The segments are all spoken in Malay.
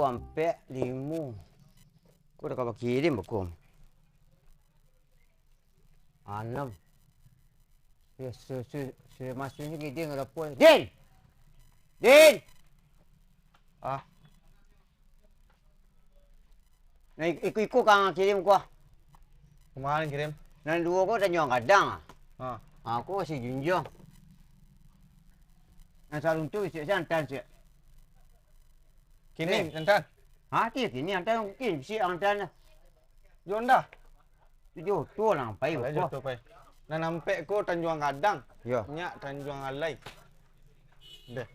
sampai 5. Kau dah kau kirim aku. 6. Ya, masuknya dia nggak ada pun. Din! Ah, Nah, ikut kang kirim kau. kemarin kirim. Nah, 2 kau dah nyuang kadang. Ah, Aku masih junjung. Nah, salung tu isi santan sih. kini nanti. Kini antan mungkin si antan. Jonda. Tujuh tu lah pai Kalau kau. jatuh pai. Nah nampak ko Tanjung Gadang. Ya. Nyak Tanjung Alai. Deh.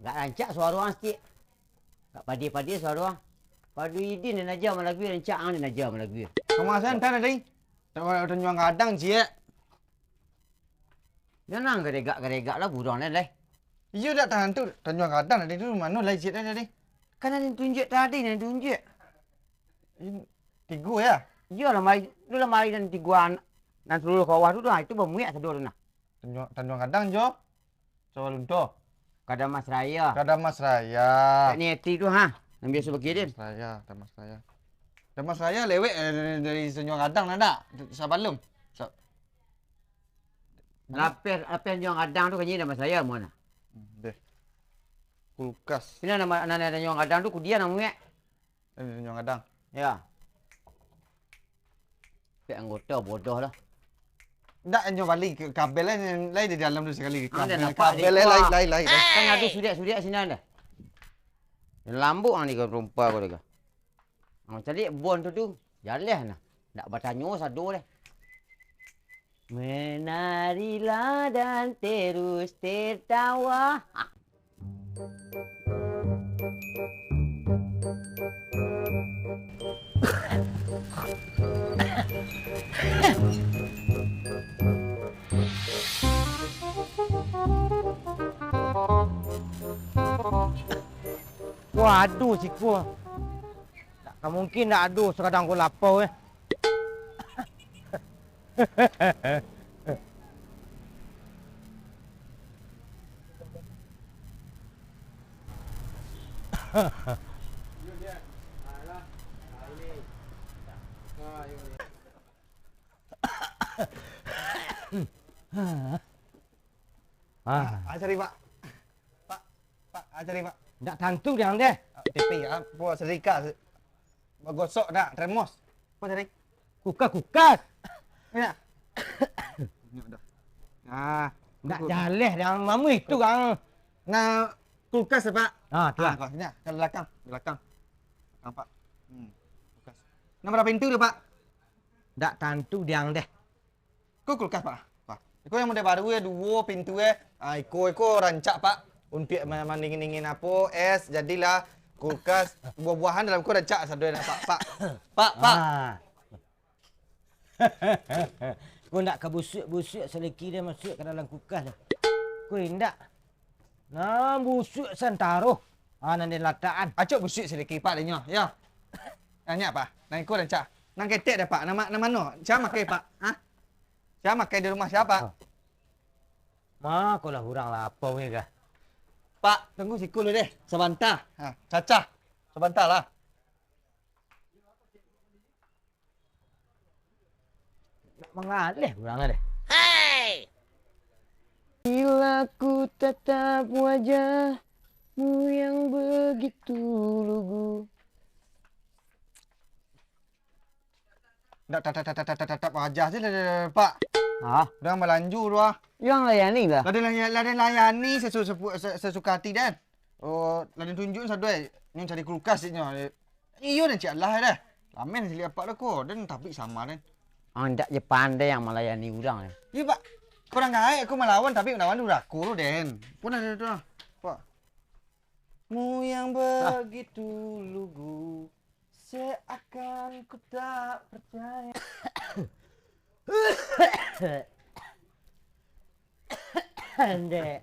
Gak rancak suara orang sikit. Gak padi-padi suara orang. Padu idin dan ajar malam gue rancak ang dan ajar malam gue. Kamu asal nanti ada. Tanjung Gadang cie. Jangan geregak lah burung ni lah. Iya dah tahan tu Tanjung Gadang ada tu mana lai cie ada. Kan ada tunjuk tadi ni tunjuk. Tiga ya. Ya lah mai, tu lah mai dan tiguan dan seluruh kawah tu dah itu bermuat sedor tu nah. Tanjung Gadang jo. Soal lunto. Kada Mas Raya. Kada Mas Raya. Ni eti tu ha. Yang biasa berkirim. Mas Raya, Damas Raya. Damas Raya lewek dari Tanjung Gadang ada. Sabalum. Lapis yang kadang tu kanyi nama saya mana? Deh. Kulkas. Ini nama yang kadang tu kudia namanya. Tanjung Gadang. Ya. Pek anggota bodoh lah. Tak hanya balik kabel lain di dalam tu sekali. Kabel lain. Kan ada sudiak sini ada. Lambuk ni kau rumpah kau dah. Cari bon tu jalan nah. Tak bertanya satu deh. Menarilah dan terus tertawa. Waduh siku. Tak mungkin nak aduh sekadang aku lapar . Cari pak. Pak, cari pak. Tak tantu yang deh. TV buat serika. Gosok nak termos. Apa cari? Kukas. Ya. Ah, Tak jalan yang mamu itu kang. nah kulkas pak. Tu lah. Kau sini, ke belakang. Belakang pak. Kulkas. Nah berapa pintu tu pak? Tak tantu yang deh. Kau kulkas pak. Pak. Kau yang model baru ya 2 pintu ya. Iko rancak pak. Untuk mendingin apa es jadilah kulkas buah-buahan dalam kau rancak satu nak pak. Pak. Kau nak ke busuk seleki dia masuk ke dalam kulkas dah. Kau hendak. Nah, busuk sentaruh. Nanti lataan. Acok busuk sedikit pak dia ya. Nanya pak. Nang kau rancak. Nang ketek dah pak. Nama mana? Siapa makai pak? Siapa makai di rumah siapa? Kau lah kurang lapar ni kah? Pak, tunggu sikul deh. Sebentar. Cacah. Sebentar lah. Nak mengalih kurang deh. Hey! Bila ku tatap wajahmu yang begitu lugu. Tatap wajah je lah, Pak. Dah melanjur lah. Yang layani lah. Laden layani sesuka hati dan. Laden tunjuk satu yang cari kulkas ni. Iyo dan cik Allah dah. Lamen sili apa dah ko dan tapi sama dan. Anda je pandai yang melayani orang. Ya Pak. Kurang kaya aku melawan tapi melawan udah aku den. Pun ada tu. Pak. Mu yang begitu lugu. Seakan ku tak percaya. Ande.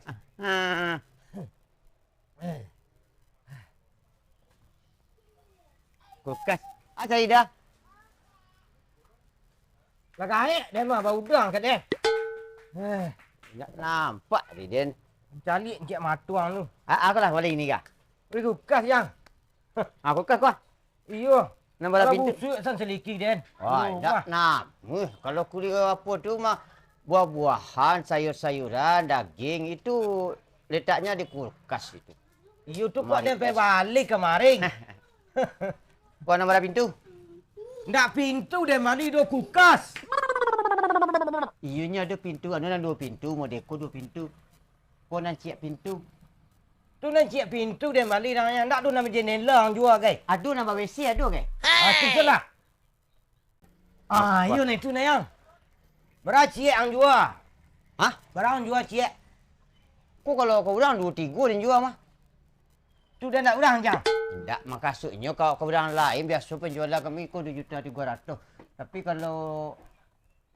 Kulkas. Cari dah. Lagay, dia mah bau udang kat dia. Tak nampak ni, Den. Cari Encik Matuang tu. Aku lah balik ni kah? Beri kulkas yang. Aku kah kau? Iyo. Nampak Kalau pintu. busuk san seliki Den. Wah, tak nak. Kalau kuliah apa tu mah buah-buahan, sayur-sayuran, daging itu letaknya di kulkas itu. Iyo tu kok Mari, dia pergi balik kemarin. Kau nampak pintu? Ndak pintu dia mari dua kulkas. Ianya ada pintu, ada 2 pintu, mau dekor 2 pintu. Kau nak siap pintu. Tu nak cik pintu dia mari nang ndak tu nama jendela hang jual kai. Aduh nama WC aduh ke? Tu salah. Iyo ni tu na yang. Berapa cik hang jual? Hah? Berapa hang jual cik? Kau kalau kau orang 2-3 dia jual mah. Tu dah nak urang jang. Tidak, maksudnya kalau kau orang lain biasa penjualan kami kau 2.300.000. Tapi kalau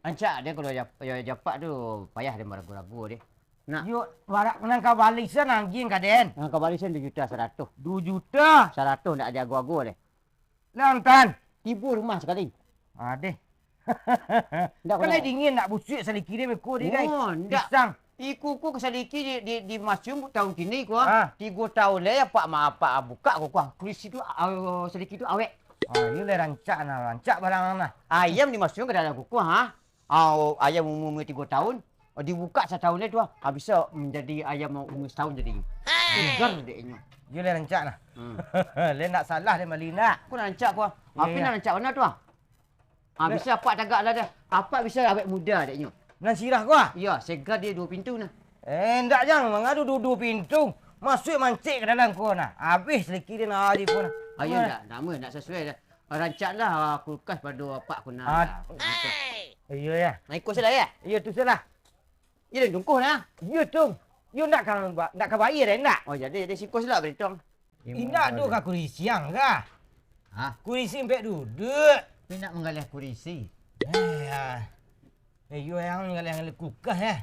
ancak dia kalau japak tu payah dia ragu-ragu dia. Nak. Yo barak nang ka balisan anjing ka Den. Kau balisan 2.100.000. 2 juta. 100 nak jago-jago deh. Lantan. Tipu rumah sekali. Deh. Ndak Kena kena. dingin nak busuk sekali kira meko dia guys. Oh, ndak. Pisang. Iku kesaliki di museum tahun kini ku. Ah. 3 tahun le apa buka ku kursi tu sedikit tu awek. Ini le rancak barang nah. Ayam di museum kada ada kuku ha. Ayam umur 3 tahun. Dibuka setahun le tu. Habis menjadi ayam umur setahun jadi. Segar deknya. Dia le rancak nah. Le nak salah dia malina. Aku nak rancak ku. Apa nak rancak mana tu? Bisa apa tagak lah dah. Apa bisa awet muda deknya. Nan sirah gua. Ya, segar dia 2 pintu nah. Ndak jang mangadu dua pintu. Masuk mancik ke dalam kau nah. Habis seliki dia nak hari pun. Ayah nak sesuai dah. Rancaklah kulkas pada apa aku nak. Iya ya. Nak ikut salah ya? Iya tu salah. Ya dah tunggu lah. Iya tu. You nak bayar dah nak. Oh jadi sikos lah beritong. Indak tu ka kurisi yang ka. Ha? Kurisi empek duduk. Tapi nak menggalih kurisi. You yang ngalih kulkas ya.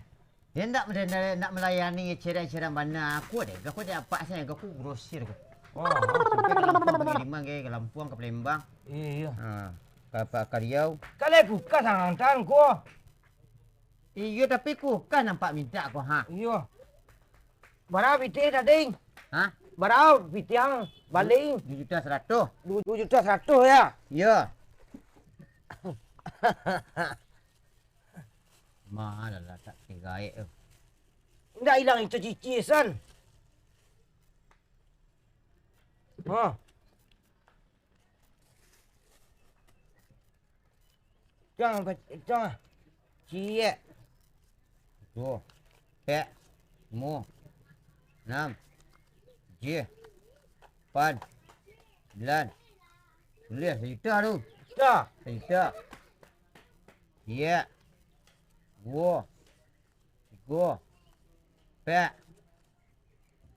Dia nak melayani cerai-cerai mana aku deh. Aku dah apa saya aku grosir aku. Oh. Sampai ke Lampung pengiriman ke Lampung ke Palembang. Iya. Ke Riau. Kalau kulkas hang tan ko. Iya tapi ku kan nampak minta aku ha. Iya. Berapa piti tadi? Ha? Berapa piti yang baling? 2.100.000. 2.100.000 ya. Ya. Mahal lah tak tigaik tu. Ndak hilang itu cici san. Jangan. Cie. Tu. Pek. Mu. 6. J. 8. 9. Boleh cerita tu. Dah. Cerita. Ya. 2. 3. Pek.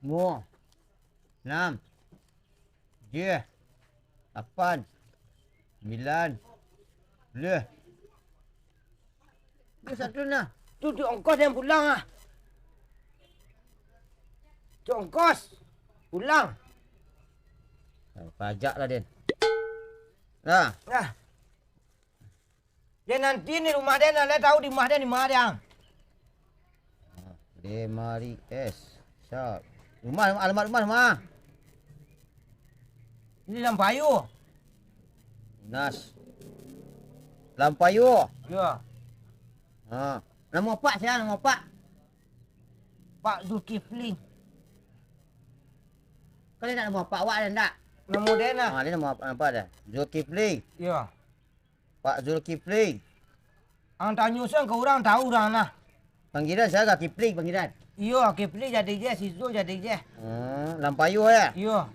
Mu. 6. J. 8. 9. Boleh. Dia satu nah. Tu ongkos yang pulang ah. Tu ongkos. Pulang. Pajak lah Den. Nah. Nah. Dia nanti ni rumah dia nak tahu di rumah dia di mana dia. Demari S. Siap. Alamat rumah. Ini Lampayu. Nas. Lampayu. Ya. Nama pak saya, nama pak. Pak Zulkifli. Kau nak nama pak awak dah tak? Nama dia nah. Dia nama apa dah? Zulkifli. Ya. Pak Zulkifli. Ang tanya sang kau orang tahu orang nah. Panggilan saya agak Kifli panggilan. Iya, Kifli jadi je, si Zul jadi je. Lampayu ya? Iya.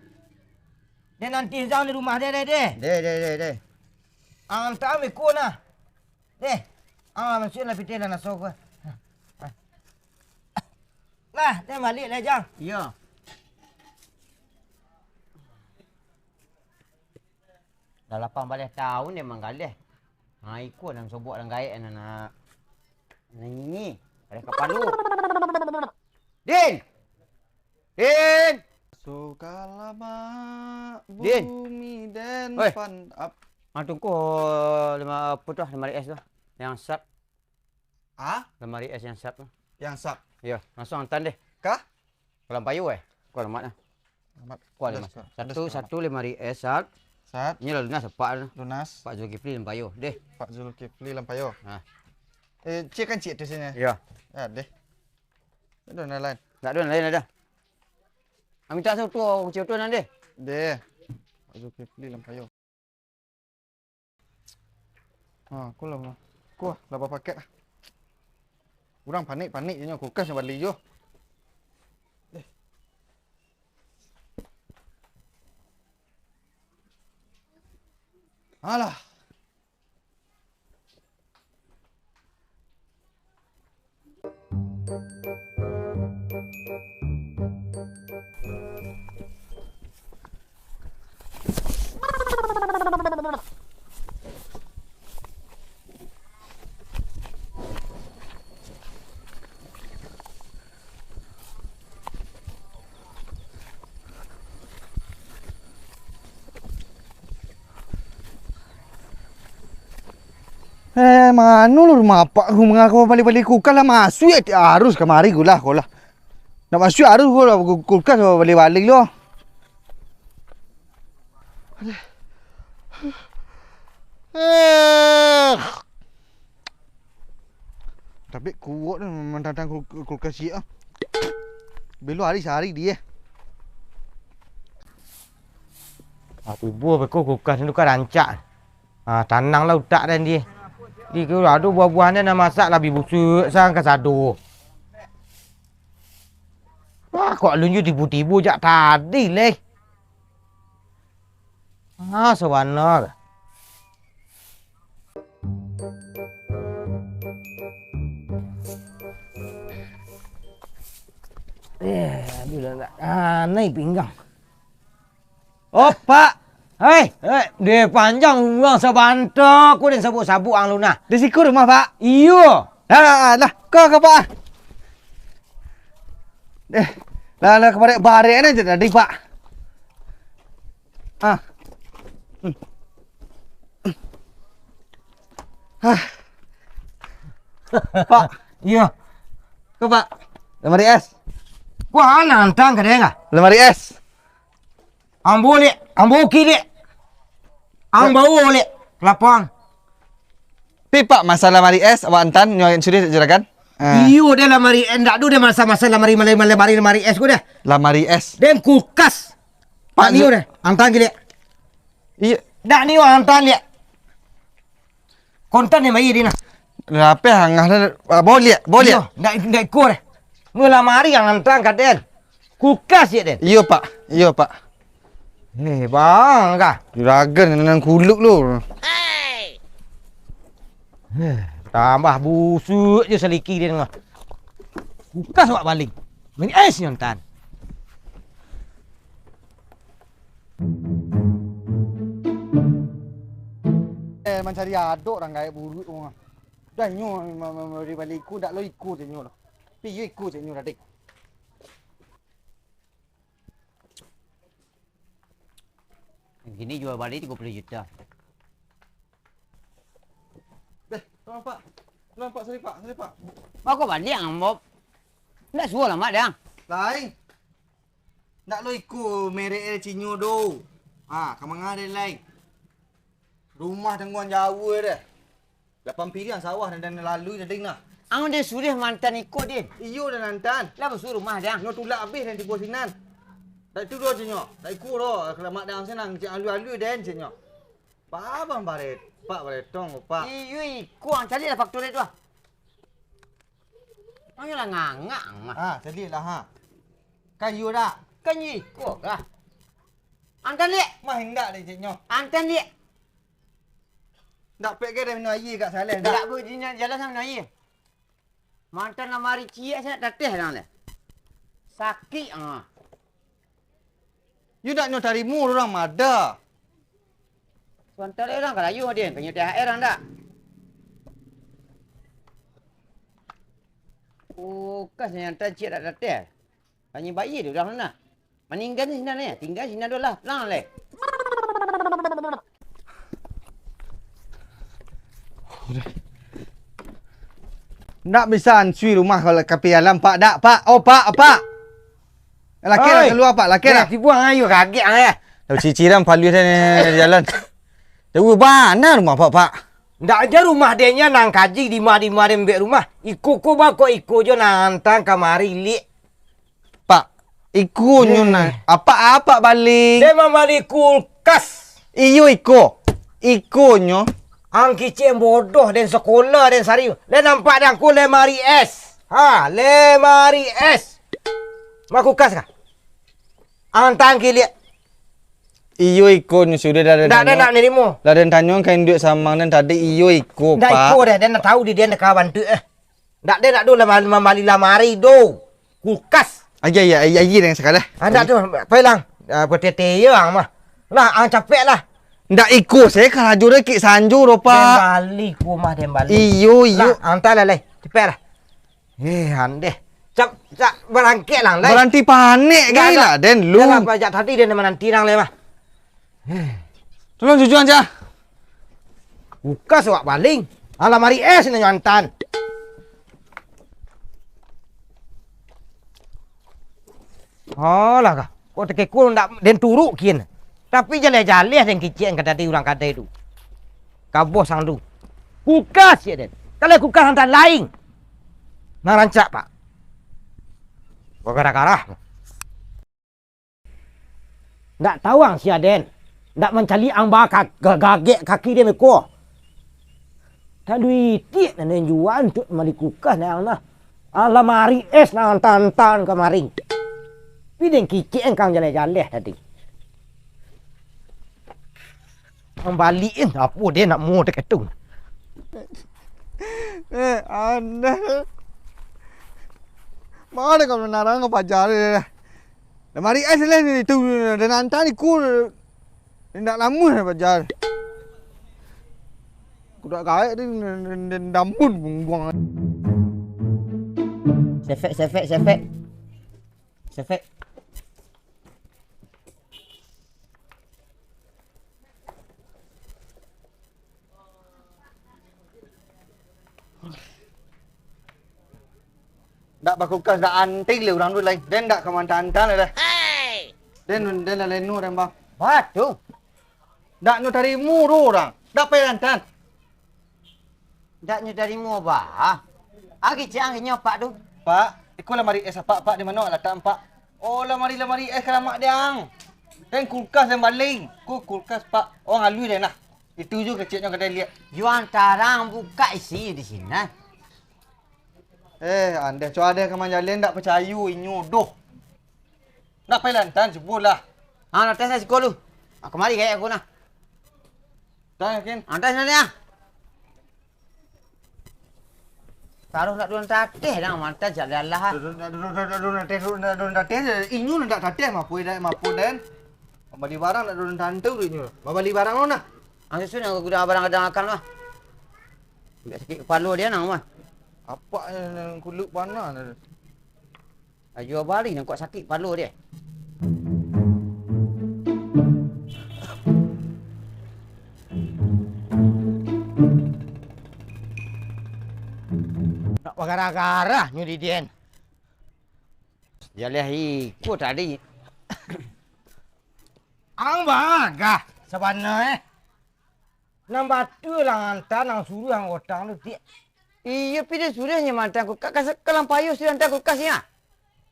Dia nanti sang di rumah dia deh. Deh. Ang tahu ikut nah. Deh. Masih lah piti lah nak sok. Lah, dia balik lah jang. Ya. Dah 18 tahun dia menggalih. Ikut dalam sobok dan gaik nak ini. Ada kapalu. Din. Sukalama Din. bumi dan Oi. pan up. Tunggu 5 putus lemari es tu. Yang sat. Ah? Lemari es yang sat tu. Yang sap. Ya, langsung hantar deh. Kah? Kolam payu Kau alamat lah. Alamat. Kau Pedas, alamat. pedas, Satu 5 sat. Sat. Ini lah lunas Pak. Lunas. Pak Zulkifli dan payu. Deh. Pak Zulkifli Lampayo. Ha. Cik kan cik tu sini. Ya. Ya, deh. Ada yang lain. Tak ada lain ada. Minta satu kecil tu nanti. Deh. Pak Zulkifli Lampayo. Aku lah. Aku lah 8 paket lah. Kurang panik je kulkas yang balik je. Alah. Mana lu rumah apa? Aku mengaku balik-balik kulkas lah masuk ya harus kemari gula kolah. Nak masuk harus gula kulkas balik-balik lo. Tapi kuat ni mentang kulkas dia. Belum hari sehari dia. Tubuh beku kulkas ni kan rancak. Tanang lah utak dan dia. Di kau ada buah-buahan nak masak lebih busuk sang kasado. Kok lunju tibu-tibu jak tadi leh. Sewarna. Bila nak naik pinggang. Oh, Pak. Hei, dia panjang uang sebantok. Kau dan sabuk-sabuk ang luna. Di siku rumah, Pak. Iyo. Lah, kau Pak. Lah kemarin barek ni je tadi, Pak. Pak. Iyo. Kau, Pak. Lemari es. Wah, nantang ke dia? Lemari es. Ambo kiri. Ang bau oleh lapang. Pak, masalah lemari es awak antan nyoy sudah juragan. Iyo dia lemari endak du dia masa-masa lemari es ku dia. Lemari es. Dem kulkas. Pak niu dia. Antan gile. Iya. Dak niu antan dia. Kontan ni mai dia nah. Apa hangah boleh. Ndak ku dia. Mu lemari yang antan kat dia. Kulkas dia. Iya, Pak. Bang kah? Juragan nang kuluk lu. Tambah busuk je seliki dia dengar. Kulkas awak balik. Main es ni antan. Mencari aduk orang gaya buruk tu. Dah nyu mari balik ikut dak lo ikut je nyu. Pi yo ikut je nyu dak. Gini jual balik 30 juta. Tolong Pak, sorry Pak. Kau balik ang mob. Nak suruh lah mak dia. Lain. Nak lo ikut merek cinyo do. Kamang ada lain. Rumah tanggungan jauh dia. 8 pilihan sawah dan lalu dah ding nah. Ang dia suruh mantan ikut dia. Iyo dan nantan. Lah suruh rumah dia. Nyo tulak habis dan tiba sinan. Tak itu doh cenyo. Tak ikut doh. Kalau mak dah senang cik alu-alu dan cenyo. Pak abang baret. Pak baret tong Pak. Iyo kuang cari lah faktor itu. Ang lah ngangak. Jadilah Kayu dak. Kan you ikut lah. Antan liat. Mah hendak dia cenyo. Antan liat. Nak pek ke dah minum air kat saleh Tak berjalan jalan sama naya. Mantan lamari ciak saya tatih dah le. Sakit You nak nyo tarimu orang mada. Sementara orang kalayu dia, punya THR orang tak. Kas yang hantar cik tak tatih. Hanya bayi dia orang mana. Meninggal ni sinan ni. Tinggal sinan dulu lah. Pelang le. Ndak bisa ansui rumah kalau kapi alam pak dak pak. Oh pak. Laki lah Oi. keluar pak. Laki lah. Dibuang ayo kaget ah. Tahu ciciran palu dari jalan. Tahu mana rumah pak. Ndak ada rumah dia nya nang kaji di mari mbek rumah. Iko ko ba ko iko jo nantang kamari li. Pak. Iku nyuna. Apa balik. Dia membali kulkas. Iyo iko. Iko nyo. Ang kicik bodoh dan sekolah dan sari. Le nampak dan ku lemari es. Ha, lemari es. Mak kulkas kah? Antang kilik. Iyo iko nyo sudah dari Ndak ada nak nerimo. Laden tanyong kain duit sama dan tadi iyo iko Ndak pak. iko dah dan nak tahu dia nak kawan tu Ndak ada nak do membali lamari do. Kulkas. Aja ya yang sekali. Anda tu pelang. Petete yang mah. Lah ang capek lah. Ndak iko saya keraju reki sanju ro Den pak. bali ku mah den bali. Iyo. Lah anta lah cepet lah. Ande. Cap berangkat lah. Berhenti panik gay lah den lu. Lu pajak tadi dia menanti nang le mah. Tolong jujur aja. Buka sewak baling. Alamari es ni nyantan. Alah kah. Kau tekekul ndak den turuk kian. Tapi jale-jale den kicik kata di orang kata itu. Kabos sang tu. Kulkas ya den. Kalau kulkas hantar lain. Nang rancak pak. Gara-gara. Ndak tahu ang si Aden. Ndak mencari ang bakak gagek kaki dia meko. Tak duit dan jual untuk mari kulkas nang nah. Alamari es nang tantan kemarin. Pideng kicik engkang jale-jale tadi. Kembaliin apa dia nak mau dekat tu. Anda. Mana kau narang kau pajar ni? Mari es lah ni tu dan antara ni ku ndak lama ni pajar. Ku dak gaek ni damun buang. Sefek. Dak bakulkas dak anting le orang tu lain. Den dak kemantan-antan le. Den la lenu dan bang. Waduh. Dak nu tarimu ro orang. Dak pelantan. Dak nyu dari mu ba. Agi ciang nyopak tu. Pak, ikut lamari es pak di mana letak pak? Oh lamari es keramak diang. Dan kulkas yang baling. Kulkas pak. Oh ngalui dia nah. Itu juga kecilnya kedai lihat. Juan tarang buka isi di sini. Anda coba ada ke manjalin tak percaya inyo doh. Nak pelantan sebulah. Ah, nak tes saya sekolah lu. Aku mari kayak aku nah. Tak yakin. Antas nanti ah. Taruh nak duluan tateh dah mantap jalan lah. Inyo nak tateh mapu dan. Bali barang nak duluan tantu inyo. Bali barang mana? Ang susun aku guna barang kadang akan mah. Biar sikit kepala dia nang mah. Apa yang kuluk mana? Jual balik nak kuat sakit kepala dia. Nak gara-gara nyuri dia. Jalan ikut tadi. Ang bagah sebenarnya. Nang batu lang anta nang suruh ang otang tu dia. Iya pilih surahnya mantan aku kakak sekalang payu sudah hantar kulkasnya.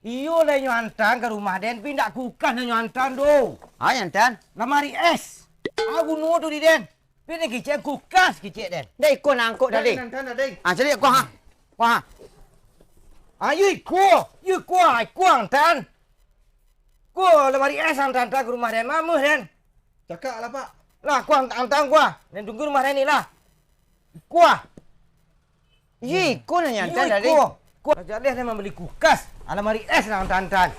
Iyo le nyantang ke rumah den pindah kulkas le nyantang do. Ah yantan. Lamari es. Aku nu tu di den. Pindah kicik kulkas kicik den. Dah ikut nangkut tadi. Ah cari aku ha. Wah. Ayo ikut antan. Ku lamari es antan ke rumah den mamu den. Cakap lah pak. Lah ku antan gua. Dan tunggu rumah den ni lah. Kuah. Iya ikut nyantan tadi. Ku jadi dia membeli kulkas. Alamari es nang antan.